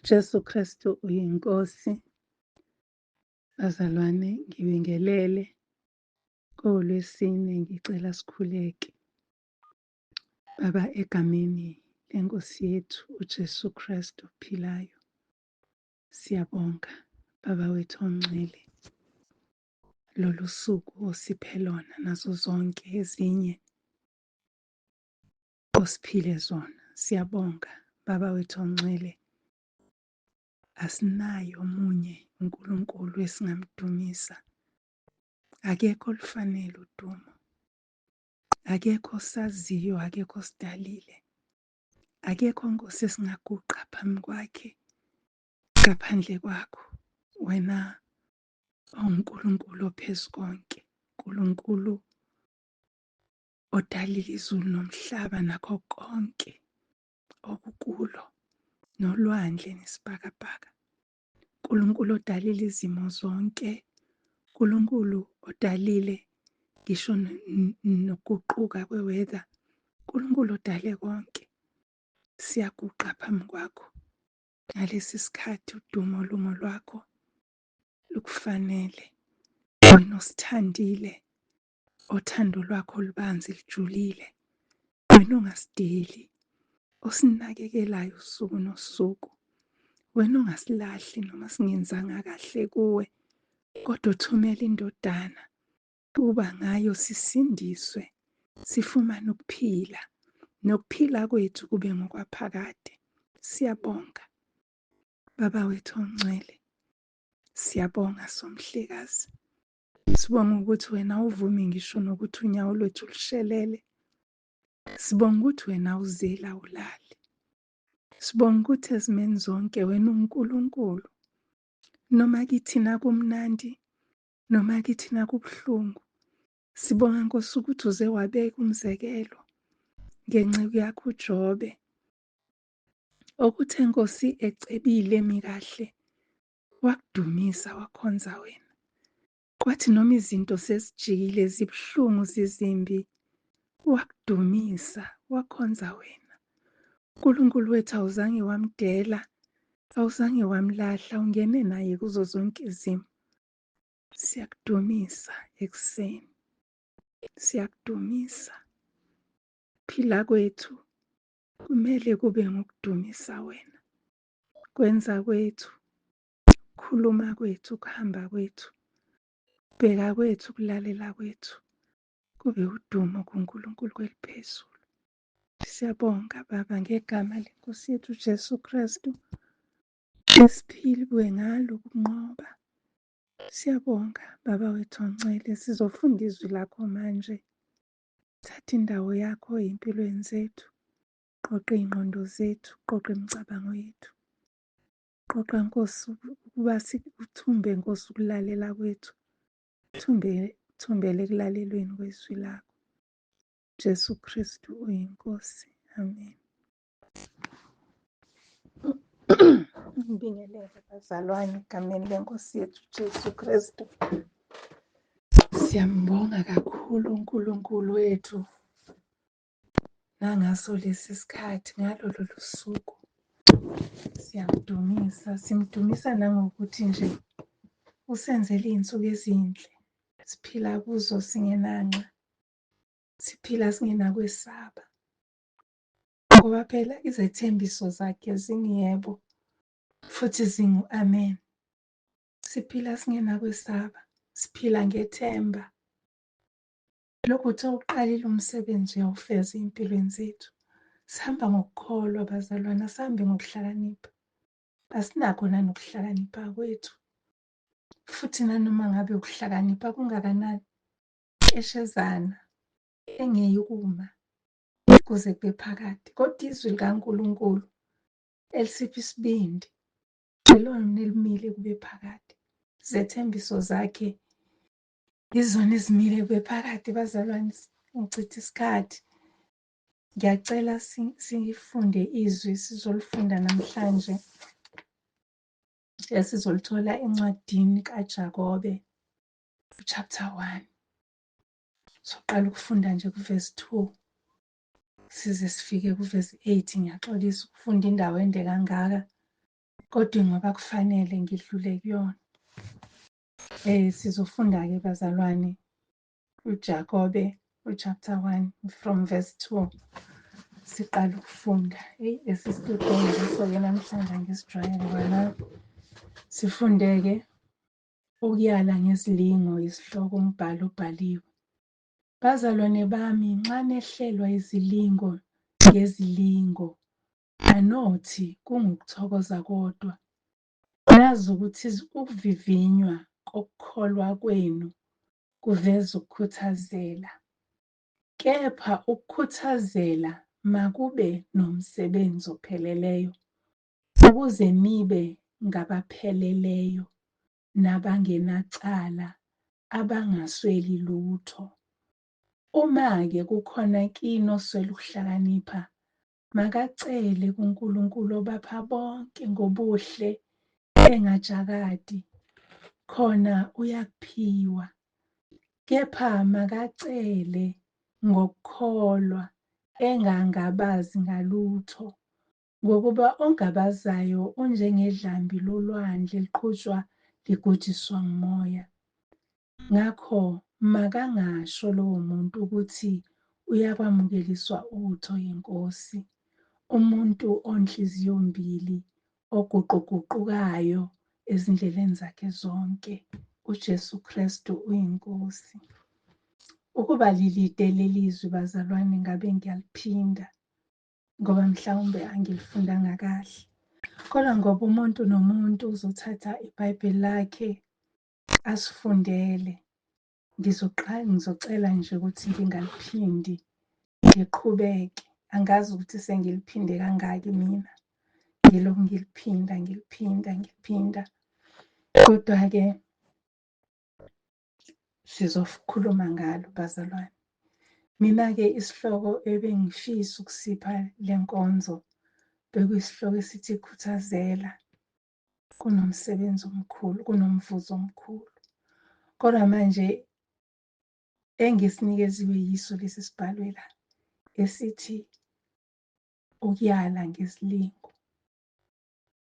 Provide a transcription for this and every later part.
uJesu Kristu uyinkosi. Bazalwane, ngibingelele. KoLwesine ngicela sikhuleke. Baba, egameni leNkosi yethu uJesu Kristu ophilayo, siyabonga Baba wethu ongcwele, lolu suku osiphe lona nazo zonke ezinye osiphile zona. Siyabonga Baba wethu ongcwele, asinayo omunye uNkulunkulu esingamdumisa. Akekho olufanele udumo. Akekho osaziyo, akekho osidalile. Akekho Nkosi esingaguqa phambi kwakhe ngaphandle kwakho. Wena uNkulunkulu ophezu konke, uNkulunkulu odalile izulu nomhlaba nakho konke okukulo, nolwandle nesibhakabhaka. uNkulunkulu odalile izimo zonke, uNkulunkulu odalile ngisho nokuguquka kwe-weather, uNkulunkulu odale konke. Siyaguqa phambi kwakho ngalesi sikhathi udumo lungo lwakho lukufanele. Wena osithandile, othando lwakho olubanzi lujulile. Wena ongasideli, osinakekelayo usuku nosuku. Wena ongasilahli noma singenzanga kahle kuwe, kodwa uthumela indodana kuba ngayo sisindiswe, sifumane ukuphila, nokuphila kwethu kube ngokwaphakade. Siyabonga Baba wethu ongcwele, siyabonga Somhlekazi. Sibonga ukuthi wena uvumi ngisho nokuthi unyawo lwethu lushelele. Sibonga ukuthi wena uzela ulale. Sibonga ukuthi ezimeni zonke wena uNkulunkulu. Noma kithi nakumnandi, noma kithi nakubuhlungu. Sibonga Nkosi ukuthi uze wabeka umzekelo ngenceku yakho uJobe. Okuthe Nkosi ecebile emikahle, wakudumisa wakhonza wena. Kwathi noma izinto sezijikile zibuhlungu zizimbi, wakudumisa wakhonza wena. uNkulunkulu wethu awuzange wamdela, awuzange wamlahla, ungene naye kuzo zonke izimo. Siyakudumisa ekuseni, siyakudumisa. Phila kwethu kumele kube ngokudumisa wena. Kwenza kwethu, khuluma kwethu, kuhamba kwethu, bheka kwethu, kulalela kwethu, kube udumo kuNkulunkulu kweliphezulu. Siyabonga Baba ngegama leNkosi yethu uJesu Kristu, esiphilwe ngalo ukunqoba. Siyabonga Baba wethu ongcwele, sizofunda izwi lakho manje. Thatha indawo yakho empilweni zethu, qoqa iy'ngqondo zethu, qoqa imicabango yethu. Qoqa Nkosi ukuba uthumbe Nkosi ukulalela kwethu, thumbele ekulalelweni kwezwi lakho. Jesu Kristu uyinkosi. Amen. Ngibingelele bazalwane egameni leNkosi yethu Jesu Kristu. Siyambonga kakhulu uNkulunkulu wethu nangaso lesi sikhathi, ngalo lolu suku. Siyamdumisa, simdumisa nangokuthi nje usenzele iy'nsuku ezinhle. Siphila kuzo singenanxa, siphila singenakwesaba. Ngoba phela izethembiso zakhe zingiyebo futhi zingu-amen. Siphila singenakwesaba, siphila ngethemba. Lokhu uthe uqalile umsebenzi uyawufeza ey'mpilweni zethu. Sihamba ngokukholwa bazalwane, asihambi ngokuhlakanipha. Asinakho nanokuhlakanipha kwethu. Futhi nanoma ngabe ukuhlakanipha kungakanani, keshezana engeyukuma kuze kube phakade. Kodwa izwi likaNkulunkulu elisipha isibindi, ilona elimile kube phakade. Zethembiso zakhe izona ezimile kube phakade. Bazalwane, ngichitha isikhathi. Ngiyacela sifunde izwi sizolifunda namhlanje. Esizolithola encwadini kaJakobe, chapter 1. Soqala ukufunda nje kuvesi 2 size sifike kuvesi 8. Ngiyaxolisa ukufunda indawo ende kangaka, kodwa ngoba kufanele ngidlule kuyona. Sizofunda-ke bazalwane uJakobe chapter 1 from verse 2. Siqala ukufunda. Esisitudeni ngaso-ke namhlanje angisijwayele kwana. Sifunde-ke ukuyala ngezilingo isihloko umbhalo obhaliwe. Bazalwane bami, nxa nehlelwa izilingo ngezilingo, anothi kungukuthokoza kodwa. Nazi ukuthi ukuvivinywa kokukholwa kwenu kuveza ukukhuthazela. Kepha ukukhuthazela makube nomsebenzi opheleleyo, ukuze nibe ngabapheleleyo nabangenacala abangasweli lutho. Uma-ke kukhona kini oswela ukuhlakanipha, makacele kuNkulunkulu obapha bonke ngobuhle engajakadi, khona uyakuphiwa. Kepha makacele ngokukholwa engangabazi ngalutho, ngokuba ongabazayo unjengedlambi lolwandle liqhutshwa ligujiswa ngumoya. Ngakho makangasho lowo muntu ukuthi uyakwamukeliswa utho yiNkosi. Umuntu onhliziyo mbili, oguquguqukayo ezindleleni zakhe zonke. uJesu Kristu uyiNkosi. Ukuba lilide lelizwi bazalwane, ngabe ngiyaliphinda ngoba mhlawumbe angilifundanga kahle. Kodwa ngoba umuntu nomuntu uzothatha iBhayibheli lakhe asifundele, ngizocela nje ukuthi ngingaliphindi, ngiqhubeke. Angazi ukuthi sengiliphinde kangaki mina. Ngilokhu ngiliphinda. Kodwa-ke sizokhuluma ngalo bazalwane. Mina-ke isihloko ebengifisa ukusipha le nkonzo bekuyisihloko esithi khuthazela kunomsebenzi omkhulu, kunomvuzo omkhulu. Kodwa manje engisinikeziwe yiso lesi sibhalwe la esithi ukuyala ngesilingo.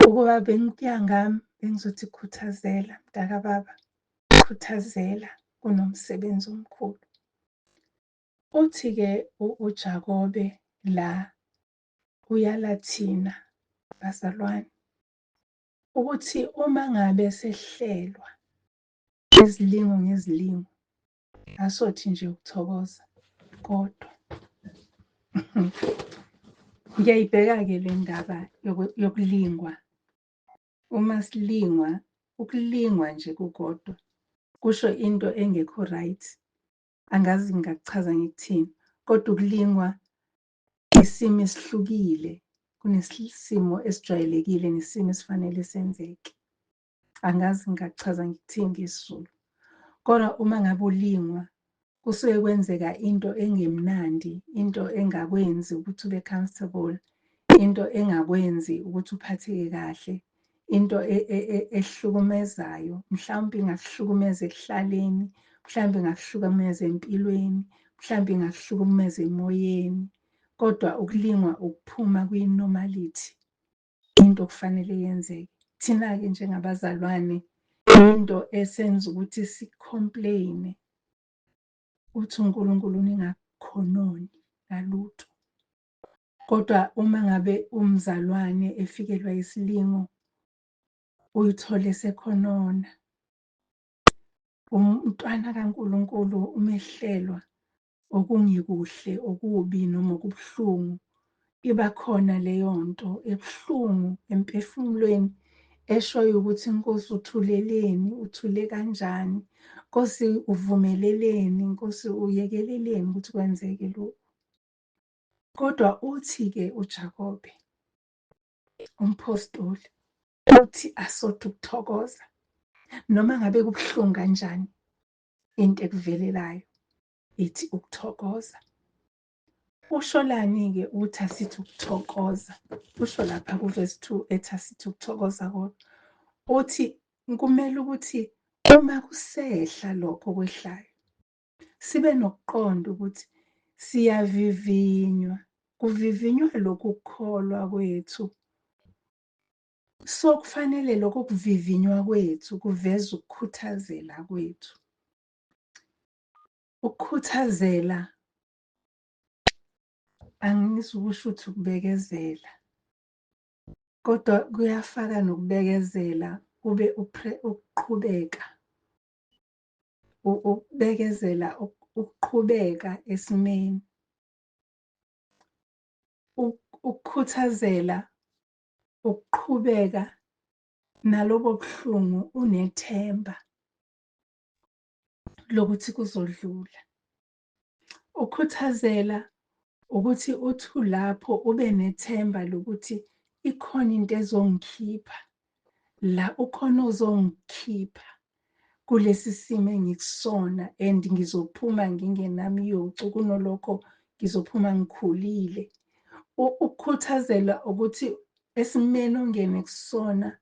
Ukuba bengikuya ngami bengizothi khuthazela mntakababa, khuthazela kunomsebenzi omkhulu. Uthi-ke uJakobe la uyala thina bazalwane ukuthi uma ngabe sehlelwa izilingo ngezilingo, asothi nje ukuthokoza kodwa. Ngiyayibheka-ke le ndaba yokulingwa. Uma silingwa, ukulingwa nje kukodwa kusho into engekho right. Angazi ngingakuchaza ngikuthini, kodwa ukulingwa isimo esihlukile kunesimo esijwayelekile nesimo esifanele senzeke. Angazi ngingakuchaza ngikuthini ngesiZulu. Kodwa uma ngabe ulingwa, kusuke kwenzeka into engemnandi, into engakwenzi ukuthi ube comfortable, into engakwenzi ukuthi uphatheke kahle, into ehlukumezayo. Mhlawumbe ingakuhlukumeza ekuhlaleni, mhlawumbe ingakuhlukumeza empilweni, mhlawumbe ingakuhlukumeza emoyeni. Kodwa ukulingwa ukuphuma kwi-normality, into okufanele yenzeke. Thina-ke njengabazalwane, into esenza ukuthi si-complain-e uthi uNkulunkulu ningakhononi ngalutho. Kodwa uma ngabe umzalwane efikelwa isilingo, uyithole sekhonona. Umntwana kaNkulunkulu umehlelwa okungekuhle, okubi noma okubuhlungu, iba khona leyo nto ebuhlungu emphefumulweni eshoyo ukuthi Nkosi uthuleleni, uthule kanjani, Nkosi uvumeleleni, Nkosi uyekeleleni ukuthi kwenzeke lokhu. Kodwa uthi-ke uJakobe umphostoli uthi asothi ukuthokoza noma ngabe kubuhlungu kanjani into ekuvelelayo, ithi ukuthokoza. Usholani-ke uthi asithi ukuthokoza? Usho lapha kuverse 2 ethi asithi ukuthokoza kodwa. Uthi kumele ukuthi uma kusehla lokho kwehlayo, sibe nokuqonda ukuthi siyavivinywa. Kuvivinywa lokhu kukholwa kwethu. So kufanele lokho kuvivinywa kwethu kuveza ukukhuthazela kwethu. Ukukhuthazela angizukusho ukuthi ukubekezela, kodwa kuyafaka nokubekezela kube ukuqhubeka. Ukubekezela, ukuqhubeka esimeni. Ukukhuthazela, ukuqhubeka nalobo buhlungu unethemba lokuthi kuzodlula. Ukukhuthazela ukuthi uthi lapho ube nethemba lokuthi ikhona into ezongikhipha la, ukhona ozongikhipha kulesi simo engikusona, and ngizophuma ngingenamiyocu, kunolokho ngizophuma ngikhulile. Ukukhuthazela ukuthi esimeni ongene kusona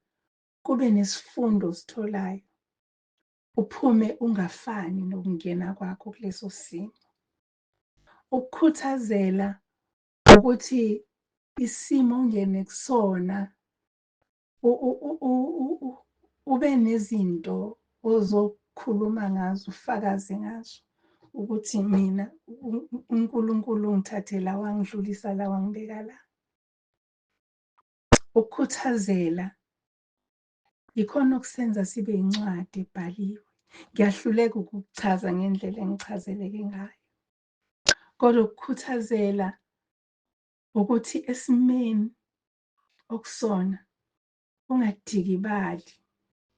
kube nesifundo ositholayo, uphume ungafani nokungena kwakho kuleso simo. Ukukhuthazela ukuthi isimo ongene kusona ube nezinto ozokhuluma ngazo, ufakaze ngazo ukuthi mina uNkulunkulu ungithathe la wangidlulisa la wangibeka la. Ukukhuthazela ikhona okusenza sibe incwadi ebhaliwe. Ngiyahluleka ukukuchaza ngendlela engichazeleke ngayo. Kodwa ukukhuthazela ukuthi esimeni okusona ungadikibali,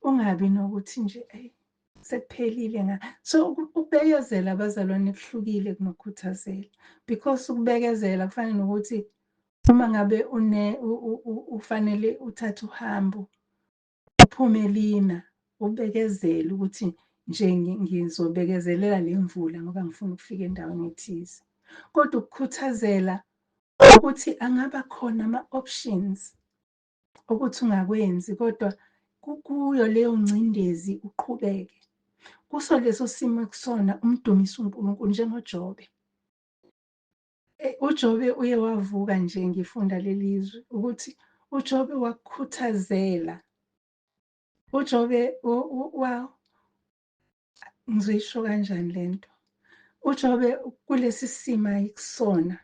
ungabi nokuthi nje sekuphelile nga. So ukubekezela abazalwane kuhlukile kunokukhuthazela, because ukubekezela kufana nokuthi uma ngabe ufanele uthathe uhambo uphume lina, ubekezele ukuthi nje ngizobekezelela le mvula ngoba ngifuna ukufika endaweni ethize. Kodwa ukukhuthazela ukuthi angaba khona ama-options ukuthi ungakwenzi, kodwa kuyo leyo ngcindezi uqhubeke. Kuso leso simo kusona umdumise uNkulunkulu njengoJobe. uJobe uye wavuka nje ngifunda lelizwi ukuthi uJobe wakukhuthazela. uJobe ngizoyisho kanjani lento? uJobe kulesi simo ayikusona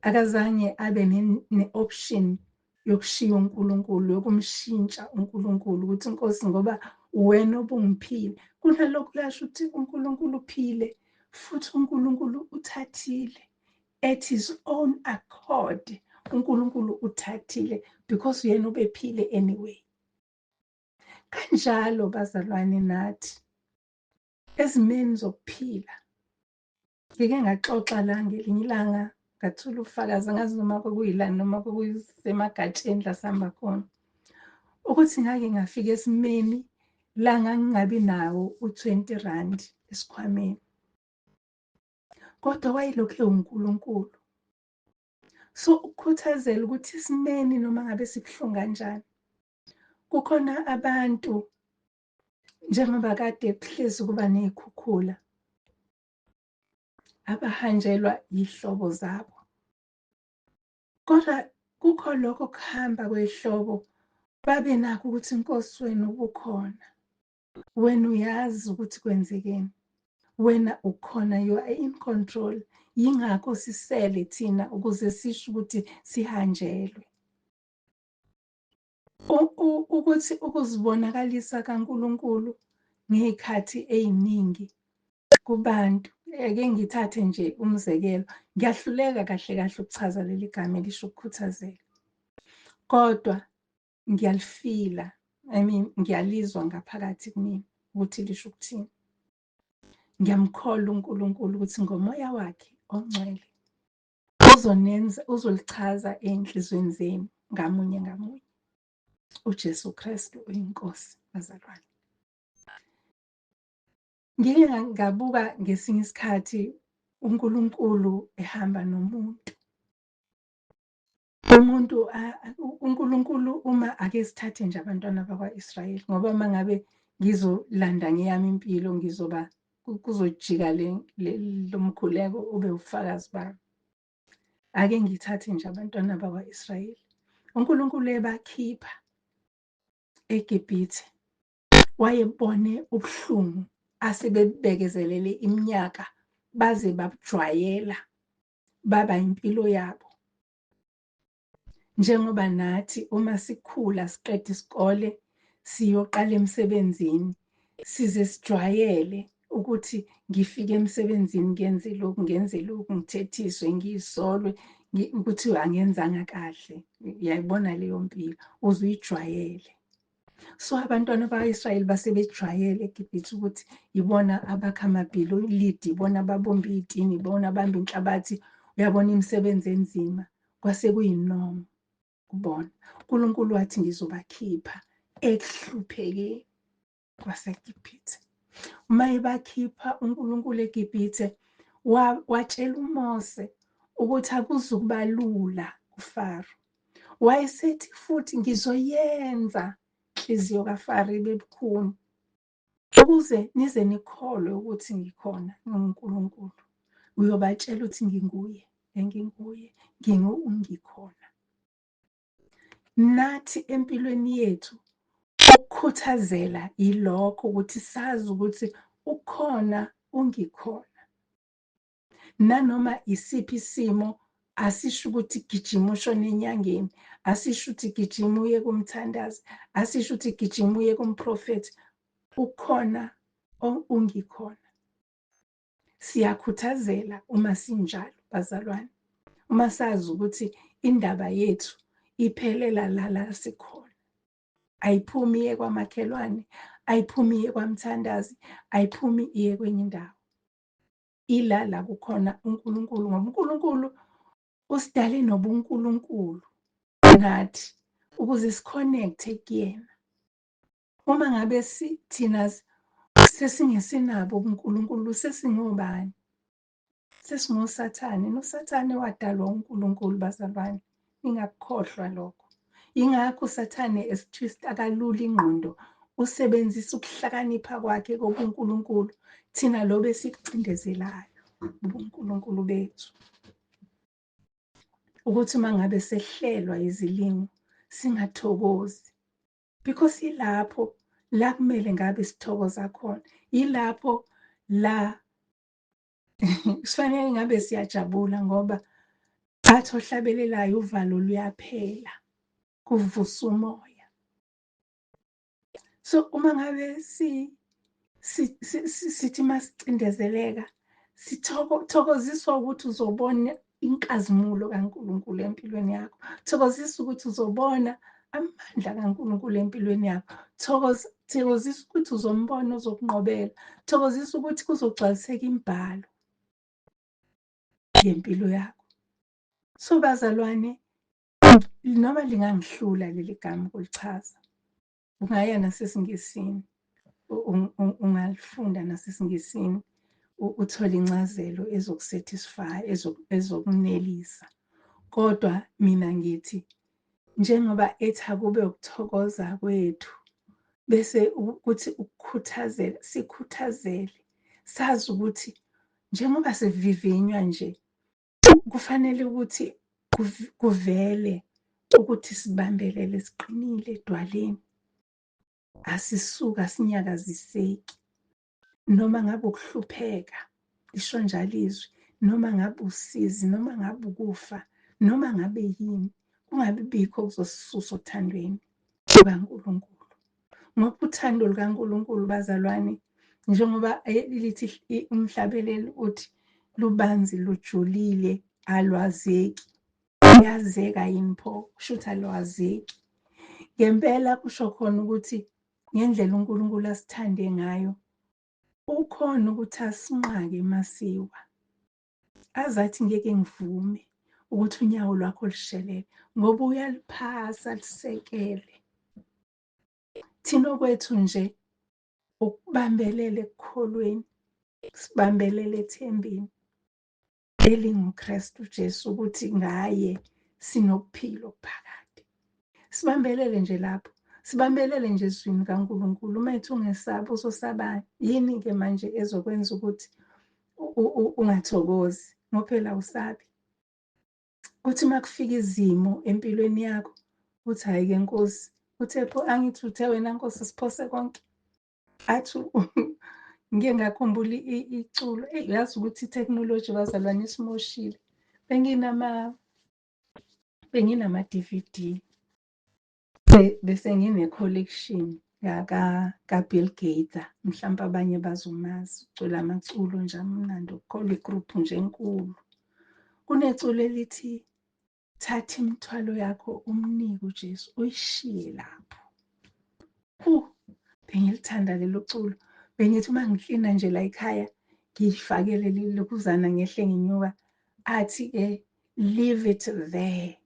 akazange abe ne-option yokushiya uNkulunkulu, yokumshintsha uNkulunkulu ukuthi Nkosi ngoba wena obungiphile. Kunalokhu lasho ukuthi uNkulunkulu uphile futhi uNkulunkulu uthathile. At his own accord uNkulunkulu uthathile because yena ubephile anyway. Kanjalo bazalwane nathi ezimeni zokuphila. Ngike ngaxoxa la ngelinye ilanga ngathula ufakazi, angazi noma kwakuyilani noma kwakuyisemagatsheni la sihamba khona, ukuthi ngake ngafika esimeni la ngangingabi nawo u-20 rand esikhwameni, kodwa wayelokhu uNkulunkulu. So ukukhuthazela ukuthi esimeni noma ngabe sibuhlungu kanjani, kukhona abantu njengoba kade kuhlezi kuba nezikhukhula abahanjelwa yihlobo zabo, kodwa kukho lokho kuhamba kwehlobo babe nakho ukuthi Nkosi wena ubukhona, wena uyazi ukuthi kwenzekeni, wena ukhona, you are in control. Yingakho sisele thina ukuze sisho ukuthi sihanjelwe. Ukuthi ukuzibonakalisa kaNkulunkulu ngezikhathi eziningi kubantu. Ake ngithathe nje umzekelo, ngiyahluleka kahle kahle ukuchaza leli gama elisho ukukhuthazela, kodwa ngiyalifila, ngiyalizwa ngaphakathi kumina ukuthi lisho ukuthini. Ngiyamkholwa uNkulunkulu ukuthi ngomoya wakhe ongcwele uzolichaza ey'nhliziyweni zenu ngamunye ngamunye. uJesu Kristu uyinkosi, bazalwane. Ngike ngabuka ngesinye isikhathi uNkulunkulu ehamba nomuntu. uNkulunkulu uma ake sithathe nje abantwana bakwa-Israyeli, ngoba uma ngabe ngizolanda ngeyami impilo ngizoba kuzojika lo mkhuleko ube ufakazi bami. Ake ngithathe nje abantwana bakwa-Israyeli. uNkulunkulu ebakhipha eGibhithe wayebone ubuhlungu asebebekezelele iminyaka baze babujwayela baba impilo yabo. Njengoba nathi uma sikhula siqeda isikole siyoqala emsebenzini size sijwayele ukuthi ngifike emsebenzini ngenze lokhu ngithethiswe ngiyisolwe ukuthi angenzanga kahle. Uyayibona leyo mpilo uze uyijwayele. So abantwana bakwa-Israyeli basebejwayele eGibhithe ukuthi ibona abakha amabhilidi, ibona ababumba iy'tini, ibona abamba inhlabathi. Uyabona imisebenzi enzima kwase kuyinoma kubona. uNkulunkulu wathi ngizobakhipha ekuhluphekeni kwaseGibhithe. Uma ebakhipha uNkulunkulu eGibhithe watshela uMose ukuthi akuzukuba lula kuFaro. Wayesethi futhi ngizoyenza inhliziyo kaFaro ibe bukhuni ukuze nize nikholwe ukuthi ngikhona nginguNkulunkulu. Uyobatshela ukuthi nginguye, ngingikhona. Nathi empilweni yethu ukukhuthazela yilokho ukuthi sazi ukuthi ukhona ungikhona. Nanoma isiphi isimo asisho ukuthi gijima ushone enyangeni, asisho ukuthi gijima uye kumthandazi, asisho ukuthi gijima uye kumprofethi. Ukhona ungikhona. Siyakhuthazela uma sinjalo bazalwane, uma sazi ukuthi indaba yethu iphelela la sikhona. Ayiphumi iye kwamakhelwane, ayiphumi iye kwamthandazi, ayiphumi iye kwenye indawo. La kukhona uNkulunkulu, ngoba uNkulunkulu usidale nobuNkulunkulu nathi ukuze sikhonekthe kuyena. Uma ngabe thina sesingesenabo ubuNkulunkulu sesingobani? SesingoSathane. NoSathane wadalwa uNkulunkulu bazalwane, ningakukhohlwa lokho. Yingakho uSathane esitwista akalula ingqondo, usebenzisa ukuhlakanipha kwakhe kobuNkulunkulu thina lo besikucindezelayo ubuNkulunkulu bethu. Ukuthi uma ngabe sehlelwa izilimo singathokozi, because yilapho la kumele ngabe sithokoza khona. Yilapho la kufanele ngabe siyajabula ngoba athi ohlabelelayo uvalo luyaphela, kuvusa umoya. So uma ngabe sithi masicindezeleka sithokoziswa ukuthi uzobona inkazimulo kaNkulunkulu empilweni yakho. Thokozisa ukuthi uzobona amandla kaNkulunkulu empilweni yakho. Thokozisa ukuthi uzombona ozokunqobela. Thokozisa ukuthi kuzogcwaliseka imibhalo yempilo yakho. So bazalwane, noma lingangihlula leli gama ukulichaza, ungaya nasesiNgisini, ungalifunda nasesiNgisini, uthole incazelo ezokusatisfy, ezokunelisa. Kodwa mina ngithi njengoba ethi akube ukuthokoza kwethu bese ukuthi ukukhuthazela, sikhuthazele sazi ukuthi njengoba sivivinywa nje kufanele ukuthi kuvele ukuthi sibambelele siqinile edwaleni, asisuka sinyakaziseki. Noma ngabe ukuhlupheka, lisho njalo izwi, noma ngabe usizi, noma ngabe ukufa, noma ngabe yini, kungabi bikho kuzosisusa othandweni lukaNkulunkulu. Ngoba uthando lukaNkulunkulu bazalwane, njengoba lithi umhlabeleli uthi lubanzi lujulile alwazeki. Luyazeka yini pho? Kusho ukuthi alwazeki. Ngempela kusho khona ukuthi ngendlela uNkulunkulu asithande ngayo, ukhona ukuthi asinqake masiwa. Azathi ngeke ngivume ukuthi unyawo lwakho lushelele ngoba uyaliphasa lisekele. Thina kwethu nje ukubambelela ekukholweni, sibambelele ethembeni elinguKristu Jesu ukuthi ngaye sinokuphila okuphakade. Sibambelele nje lapho. Sibambelele nje ezwini kaNkulunkulu. Uma ethi ungesaba uzosabani? Yini-ke manje ezokwenza ukuthi ungathokozi ngoba phela usabi? Kuthi uma kufika izimo empilweni yakho uthi hhayi-ke Nkosi Uthe pho angithi uthe wena Nkosi siphose konke. Athi ngike ngakhumbula iculo. Uyazi ukuthi i-technology bazalwane isimoshile. Benginama-DVD. Bese ngine-collection ka-Bill Gates. Mhlawumbe abanye bazomazi. Ucula amaculo nje amnandi, ukukholwa igroup nje enkulu. Kuneculo elithi thatha imithwalo yakho umnike uJesu uyishiye lapho. Bengilithanda lelo culo. Bengithi uma ngiklina nje la ekhaya ngiyifakele lokuzana ngehle nginyuka. Athi-ke leave it there.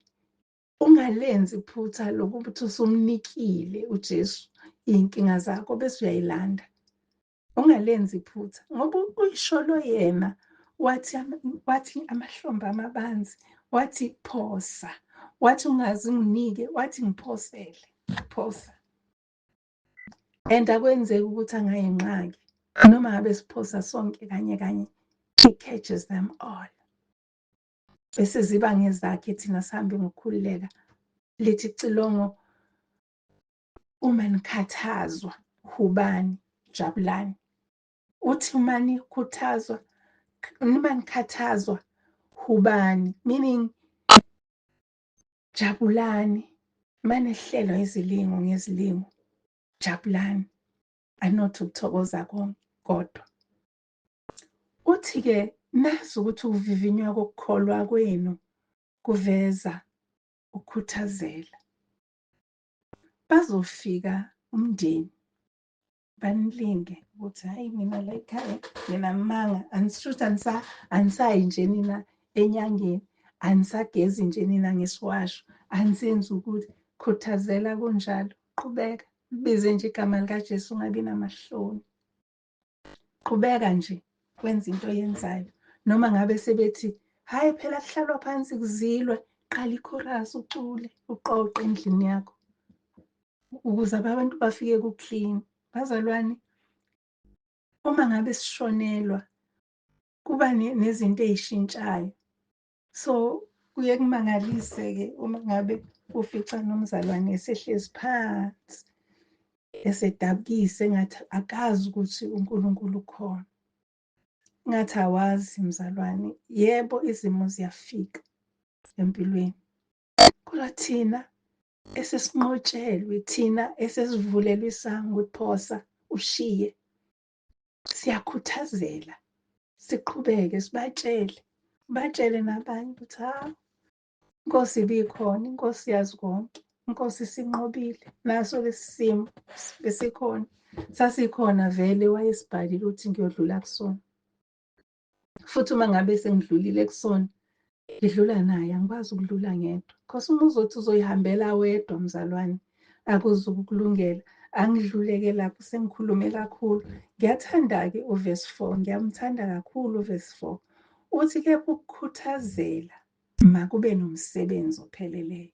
Ungalenzi iphutha lokuthi usumnikile uJesu iy'nkinga zakho bese uyayilanda. Ungalenzi iphutha ngoba uyisholo yena wathi amahlombe amabanzi, wathi phosa, wathi ungazi nginike, wathi ngiphosele, phosa. And akwenzeki ukuthi angayinxaki noma ngabe siphosa sonke kanye kanye, he catches them all. Bese ziba ngezakhe thina sihambe ngokukhululeka. Lithi icilongo, uma nikhathazwa hubani jabulani. Uthi uma nikhuthazwa, noma nikhathazwa hubani, meaning jabulani. Manehlelwa izilingo ngezilingo, jabulani. Anothi ukuthokoza kodwa. Uthi-ke nazi ukuthi ukuvivinywa kokukholwa kwenu kuveza ukukhuthazela. Bazofika umndeni banilinge ukuthi hayi mina la ekhaya nginamanga, anisayi nje nina enyangeni, anisagezi nje nina ngesiwasho, anisenzi ukuthi. Khuthazela kunjalo, qhubeka bize nje igama likaJesu ungabi namahloni. Qhubeka nje kwenza into oyenzayo. Noma ngabe sebethi hayi phela kuhlalwa phansi kuzilwe, qala ichorus ucule uqoqe endlini yakho ukuze abantu bafike ku-clean. Bazalwane, uma ngabe sishonelwa kuba nezinto ey'shintshayo. So kuye kumangalise-ke uma ngabe ufica nomzalwane esehlezi phansi esedabukise engathi akazi ukuthi uNkulunkulu ukhona, engathi awazi mzalwane. Yebo, izimo ziyafika empilweni, kodwa thina esesinqotshelwe, thina esesivulelwe isango ukuphosa ushiye, siyakhuthazela, siqhubeke, sibatshele nabanye ukuthi iNkosi ibikhona, iNkosi yazi konke, iNkosi isinqobile. Naso lesi simo besikhona, sasikhona vele wayesibhalile ukuthi ngiyodlula kusona. Futhi uma ngabe sengidlulile kusona, ngidlula naye, angikwazi ukudlula ngedwa. Because uma uzothi uzoyihambela wedwa mzalwane, akuzukulungela. Angidluleke lapho, sengikhulume kakhulu. Ngiyathanda-ke uverse 4, ngiyamthanda kakhulu uverse 4. Uthi-ke ukukhuthazela makube nomsebenzi opheleleyo,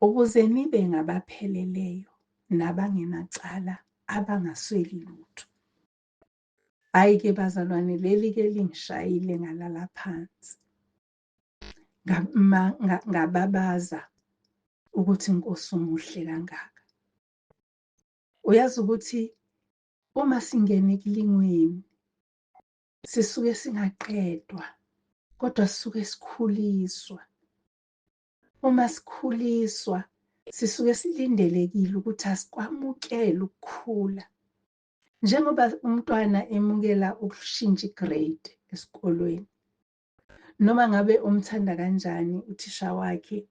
ukuze nibe ngabapheleleyo nabangenacala abangasweli lutho. Hhayi-ke bazalwane, leli-ke lingishayile ngalala phansi. Ngababaza ukuthi iNkosi umuhle kangaka. Uyazi ukuthi uma singena ekulingweni sisuke singaqedwa, kodwa sisuke sikhuliswa. Uma sikhuliswa sisuke silindelekile ukuthi asikwamukele ukukhula. Njengoba umntwana emukela ukushintsha igrade esikolweni, noma ngabe umthanda kanjani uthisha wakhe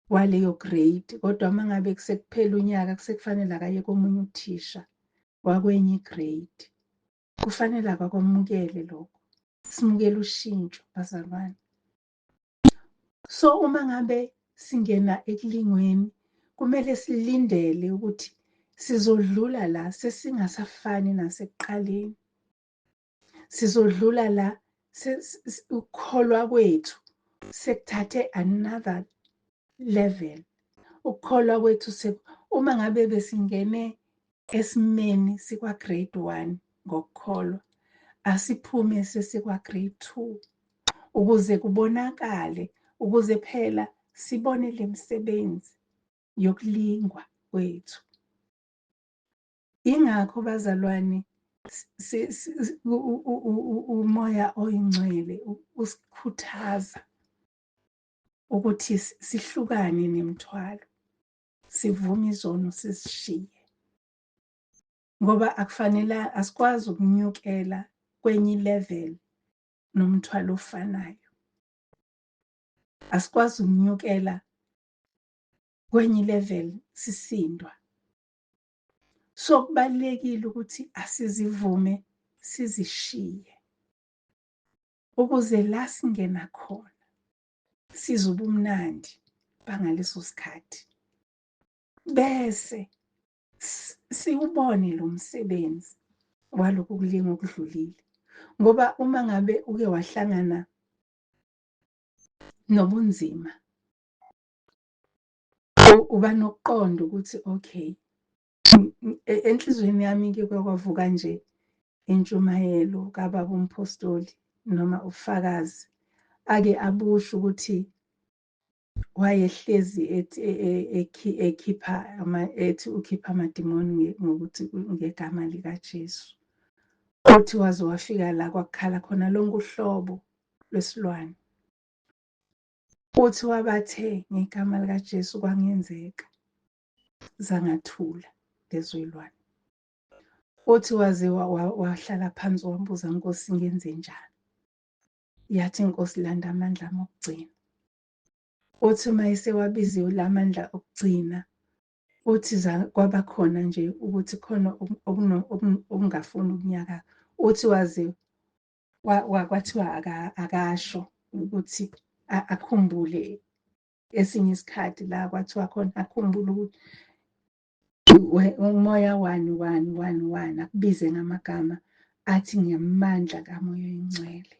waleyo grade, kodwa uma ngabe sekuphela unyaka sekufanele akaye komunye uthisha wakwenye igrade, kufanele akwamukele lokho. Simukele ushintsho bazalwane. So uma ngabe singena ekulingweni kumele silindele ukuthi sizodlula la sesingasafani nasekuqaleni. Sizodlula la ukukholwa kwethu sekuthathe another level. Ukukholwa kwethu uma ngabe besingene esimeni sikwa grade 1 ngokukholwa, asiphume sesikwa grade 2 ukuze kubonakale, ukuze phela sibone le misebenzi yokulingwa kwethu. Ingakho bazalwane umoya oyingcwele usikhuthaza ukuthi sihlukane nemithwalo, sivume izono sizishiye. Ngoba akufanele asikwazi ukunyukela kwenye level nomthwalo ofanayo. Asikwazi ukunyukela kwenye level sisindwa. So kubalekile ukuthi asizivume sizishiye ukuze la singena khona sizoba umnandi bangaleso sikhathi. Bese siubone lo msebenzi walokhu kulinga okudlulile. Ngoba uma ngabe uke wahlangana nobunzima, uba nokuqonda ukuthi okay, enhlizweni yami-ke kwavuka nje intshumayelo kababa umpostoli noma ufakazi ake abusho ukuthi wayehlezi ethi ukhipha amadimoni ngokuthi ngegama likaJesu. Uthi waze wafika la kwakukhala khona lonke uhlobo lwesilwane. Uthi wabathe ngegama likaJesu kwangenzeka, zangathula lezo y'lwane. Uthi waze wahlala phansi wambuza Nkosi ngenze njani? Yathi iNkosi landa amandla ami okugcina. Uthi mayese wabiziwe la mandla okugcina, uthi kwaba khona nje ukuthi khona okungafuni ukunyakaza. Uthi waze kwathiwa akasho ukuthi akhumbule esinye isikhathi la kwathiwa khona akhumbule ukuthi umoya wani akubize ngamagama athi ngamandla kaMoya oyingcwele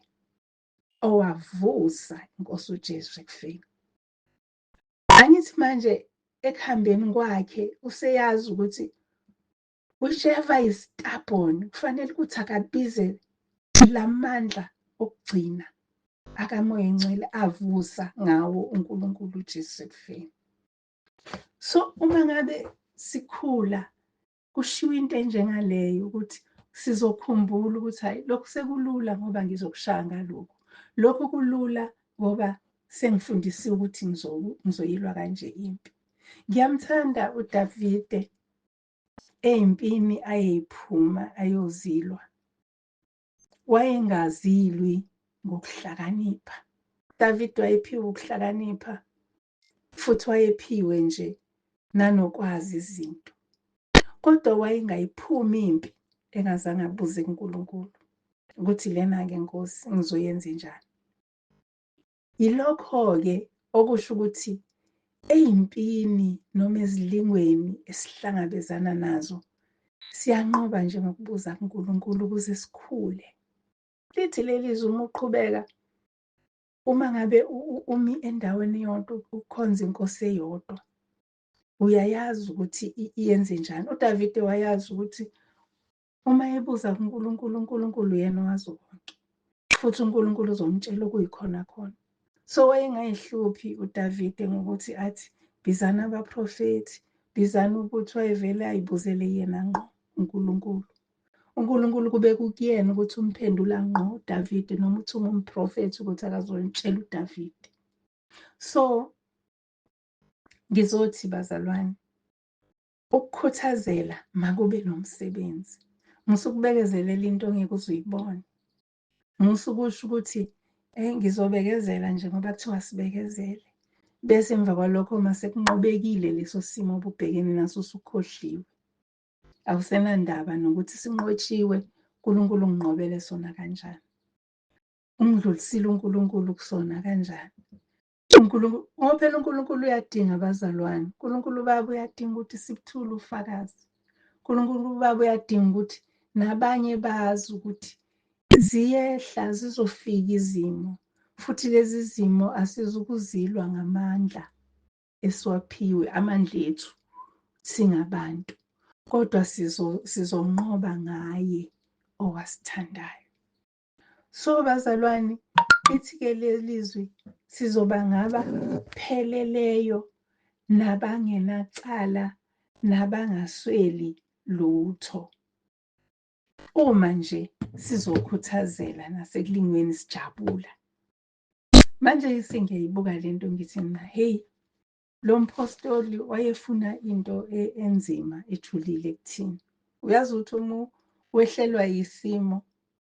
owavusa iNkosi uJesu ekufeni. Angithi manje ekuhambeni kwakhe useyazi ukuthi whichever is stubborn kufanele ukuthi akabize lamandla okugcina akaMoya oyingcwele avusa ngawo uNkulunkulu uJesu ekufeni. So uma ngabe sikhula kushiwo into enjengaleyo ukuthi sizokhumbula ukuthi hayi lokhu sekulula ngoba ngizokushaya ngalokhu. Lokhu kulula ngoba sengifundisiwe ukuthi ngizoyilwa kanje impi. Ngiyamthanda uDavide empini ayeyiphuma ayozilwa. Wayengazilwi ngokuhlakanipha. Davide wayephiwe ukuhlakanipha futhi wayephiwe nje nanokwazi izinto. Kodwa wayengayiphumi impi engazange abuze kuNkulunkulu ukuthi lena-ke Nkosi ngizoyenza njani. Yilokho-ke okusho ukuthi eyimpini noma ezilingweni esihlangabezana nazo siyanqoba nje ngokubuza kuNkulunkulu ukuze sikhule. Lithi leli zwi uma uqhubeka, uma ngabe umi endaweni yodwa ukhonza inkosi eyodwa, uyayazi ukuthi iyenze njani. uDavide wayazi ukuthi uma ebuza kuNkulunkulu, uNkulunkulu yena owazi konke, futhi uNkulunkulu uzomtshela okuyikhona khona. So wayengayihluphi uDavide ngokuthi athi bizana abaprofethi, bizana ukuthi wayevele ayibuzele yena ngqo uNkulunkulu. uNkulunkulu kube kukuyena ukuthi umphendula ngqo uDavide noma uthi umprofethi ukuthi akazomtshela uDavide. So ngizothi bazalwane, ukukhuthazela makube nomsebenzi. Musukubekezelela into ongeke uzuyibone. Musukusho ukuthi ngizobekezela nje ngoba kuthiwa sibekezele. Bese emva kwalokho mase kunqobekile leso simo obubhekene naso usukhohliwe. Awusenandaba nokuthi sinqotshiwe, uNkulunkulu unginqobele sona kanjani. Ungidlulisile uNkulunkulu kusona kanjani. Ngoba phela uNkulunkulu uyadinga abazalwane. uNkulunkulu baba uyadinga ukuthi sibuthule ufakazi. uNkulunkulu baba uyadinga ukuthi nabanye bazi ukuthi ziyehla zizofika izimo, futhi lezi zimo asizukuzilwa ngamandla esiwaphiwe, amandla ethu singabantu, kodwa sizonqoba ngaye owasithandayo. So bazalwane, ithi-ke lelizwi sizoba ngaba pheleleyo nabangenacala nabangasweli lutho. Uma nje sizokhuthazela nasekulingweni sijabula. Manje sengiyayibuka lento ngithi mina, hey, lo mpostoli wayefuna into enzima ejulile kuthina. Uyazi ukuthi uma wehlelwa yisimo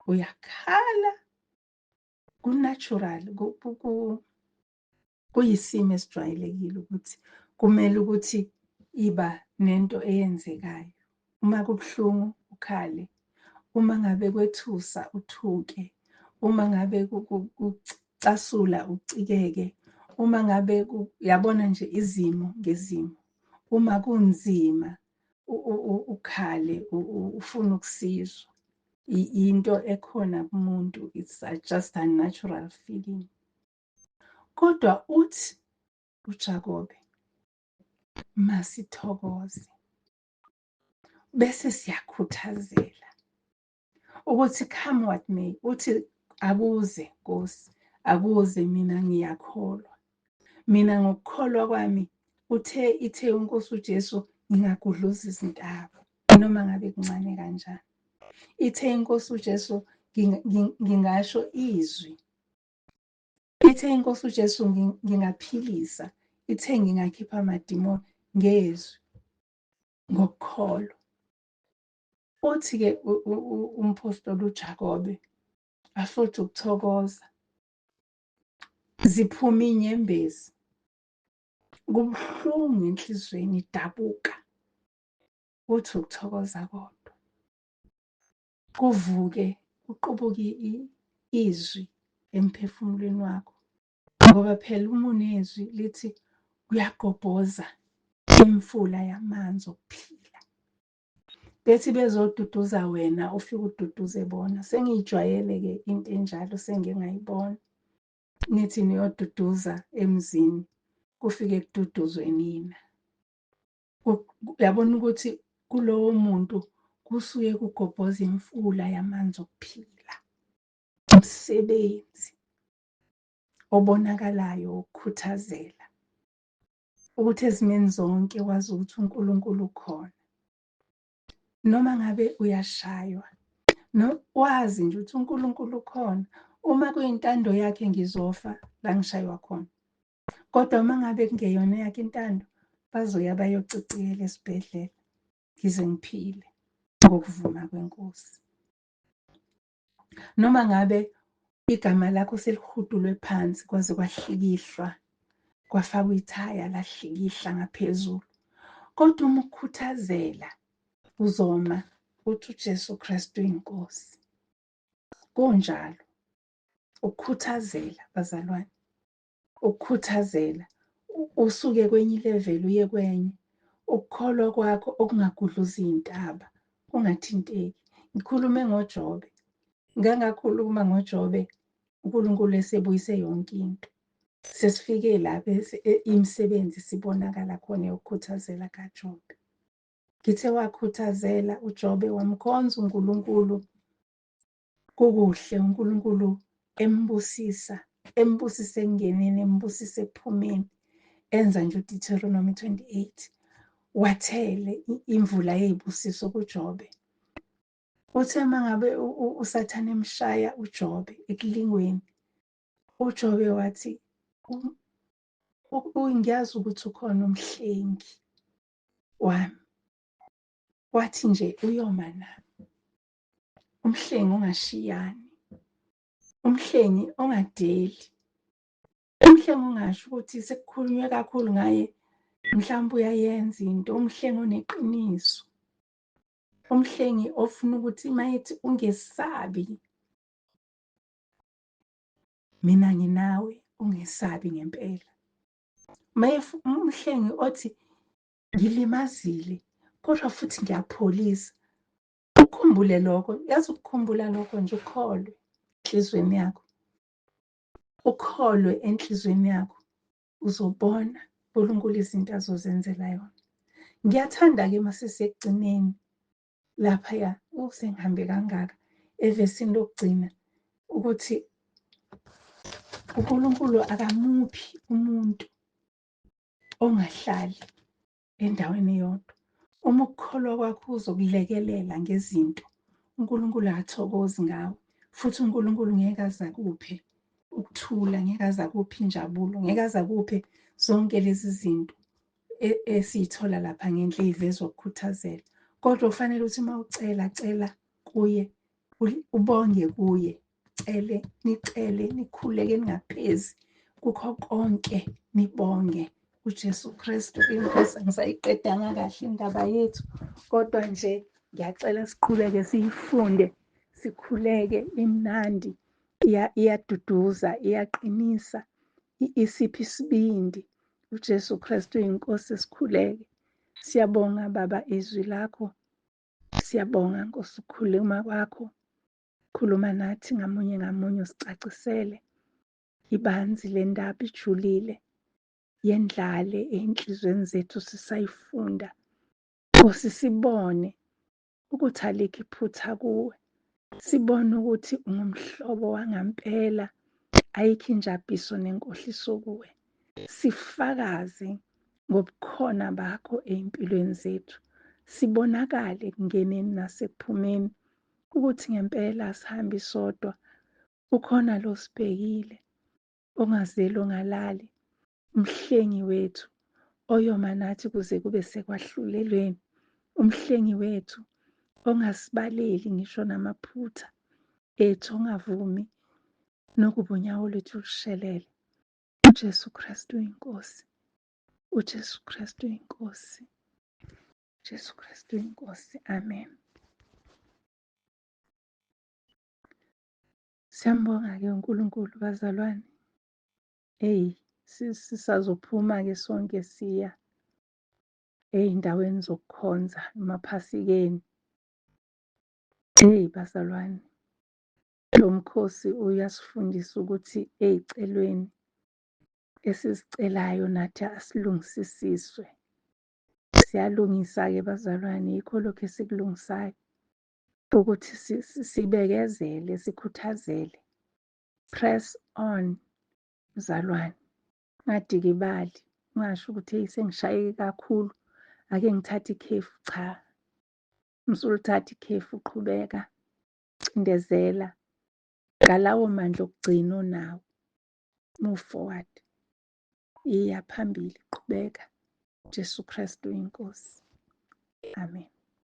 uyakhala, ku-natural, kuyisimo esijwayelekile ukuthi kumele ukuthi iba nento eyenzekayo. Uma kubuhlungu ukhale, uma ngabe kwethusa uthuke, uma ngabe kucasula ucikeke, uma ngabe uyabona nje izimo ngezimo, uma kunzima ukhale ufuna ukusizwa. Into ekhona kumuntu, it's just a natural feeling. Kodwa uthi uJakobe, masithokoze bese siyakhuthazela ukuthi come what may, uthi akuze Nkosi, akuze, mina ngiyakholwa. Mina ngokukholwa kwami ithe uNkosi uJesu ngingagudluza izintaba noma ngabe kuncane kanjani. Ithe iNkosi uJesu ngingasho izwi. Ithe iNkosi uJesu ngingaphilisa. Ithe ngingakhipha amadimoni ngezwi, ngokukholwa. Uthi-ke umpostoli uJakobe, afuthi ukuthokoza, ziphuma inyembezi, kubuhlungu enhlizweni, idabuka. Uthi ukuthokoza kodwa, kuvuke, kuqubuke izwi emphefumulweni wakho. Ngoba phela uma unezwi lithi kuyagobhoza imfula yamanzi okuphila. Bethi bezoduduza wena, ufike ududuze bona. Sengiyijwayele-ke into enjalo, sengingayibona. Nithi niyoduduza emzini, kufike kududuzwe nina. Uyabona ukuthi kulowo muntu kusuke kugobhoza imfula yamanzi okuphila. Umsebenzi obonakalayo ukukhuthazela ukuthi ezimeni zonke wazi ukuthi uNkulunkulu ukhona. Noma ngabe uyashaywa, wazi nje ukuthi uNkulunkulu ukhona. Uma kuyintando yakhe ngizofa la ngishaywa khona. Kodwa uma ngabe kungeyona yakhe intando, bazoya bayociciyela esibhedlela ngize ngiphile ngokuvuma kweNkosi. Noma ngabe igama lakho selihudulwe phansi kwaze kwahlikihlwa, kwafakwa ithaya lahlikihla ngaphezulu. Kodwa uma ukukhuthazela, uzoma uthi uJesu Kristu uyiNkosi. Kunjalo, ukukhuthazela bazalwane, ukukhuthazela, usuke kwenye ileveli uye kwenye. Ukukholwa kwakho okungagudluza iy'ntaba, kungathinteki. Ngikhulume ngoJobe. Ngangakhuluma ngoJobe, uNkulunkulu esebuyise yonke into. Sesifike lapho imisebenzi sibonakala khona yokukhuthazela kaJobe. Ngithe wakhuthazela uJobe wamkhonza uNkulunkulu, kukuhle uNkulunkulu embusisa ekungeneni, embusisa ekuphumeni. Enza nje uDeuteronomy 28, wathele imvula yezibusiso kuJobe. Uthe mangabe uSathane emshaya uJobe ekulingweni, uJobe wathi, ngiyazi ukuthi ukhona umhlengi wami. Wathi nje uyoma nami. Umhlengi ongashiyani, umhlengi ongadeli, umhlengi ongasho ukuthi sekukhulunywe kakhulu ngaye, mhlawumbe uyayenza into, umhlengi oneqiniso, umhlengi ofuna ukuthi mayethi ungesabi, mina nginawe, ungesabi ngempela. Umhlengi othi ngilimazile kodwa futhi ngiyapholisa. Ukukhumbule lokho, yazi ukukhumbula lokho nje, ukholwe enhlizweni yakho. Ukholwe enhlizweni yakho, uzobona uNkulunkulu izinto azozenzela yona. Ngiyathanda-ke masesiyekugcineni laphaya, sengihambe kangaka, evesini lokugcina, ukuthi uNkulunkulu akamuphi umuntu ongahlali endaweni eyodwa. Uma ukukholwa kwakho uzokulekelela ngezinto, uNkulunkulu akathokozi ngawe, futhi uNkulunkulu ngeke aze akuphe ukuthula, ngeke aze akuphe injabulo, ngeke aze akuphe zonke lezi zinto esiyithola lapha ngendlela ezokukhuthazela. Kodwa kufanele ukuthi uma cela kuye, ubonge kuye, nicele, nikhuleke ningaphezi kukho konke, nibonge uJesu Kristu. Inkosi angisayiqedanga kahle indaba yethu, kodwa nje ngiyacela siqhubeke siyifunde, sikhuleke, imnandi, iyaduduza, iyaqinisa, isipha isibindi. uJesu Kristu uyinkosi, sikhuleke. Siyabonga Baba izwi lakho, siyabonga Nkosi ukukhuluma kwakho, khuluma nathi ngamunye ngamunye, usicacisele ibanzi lendaba ijulile, yendlale ey'nhliziyweni zethu sisayifunda. Nkosi, sibone ukuthi alikho iphutha kuwe, sibone ukuthi ungumhlobo wangampela, ayikho injabuliso nenkohliso kuwe. Sifakaze ngobukhona bakho ey'mpilweni zethu, sibonakale ekungeneni nasekuphumeni ukuthi ngempela asihambi sodwa. Ukhona lo sibhekile, ongazeli ongalali, umhlengi wethu, oyoma nathi kuze kube sekwahlulelweni, umhlengi wethu ongasibaleli ngisho namaphutha ethu, ongavumi nokuba unyawo lwethu lushelele. uJesu Kristu uyinkosi, uJesu Kristu uyinkosi, uJesu Kristu uyinkosi. Amen. Siyambonga-ke uNkulunkulu, bazalwane. Sisazophuma-ke sonke siya ey'ndaweni zokukhonza emaphasikeni. Bazalwane, lo mkhosi uyasifundisa ukuthi ey'celweni esizicelayo nathi asilungisisiswe. Siyalungisa-ke bazalwane, yikho lokhu esikulungisayo ukuthi sibekezele, sikhuthazele. Press on, mzalwane. Ungadikibali, ungasho ukuthi eyi sengishayeke kakhulu, ake ngithathe ikhefu. Cha, msulithatha ikhefu, uqhubeka, cindezela ngalawo mandla okugcina onawo. Move forward, iya phambili, qhubeka. uJesu Kristu uyinkosi. Amen.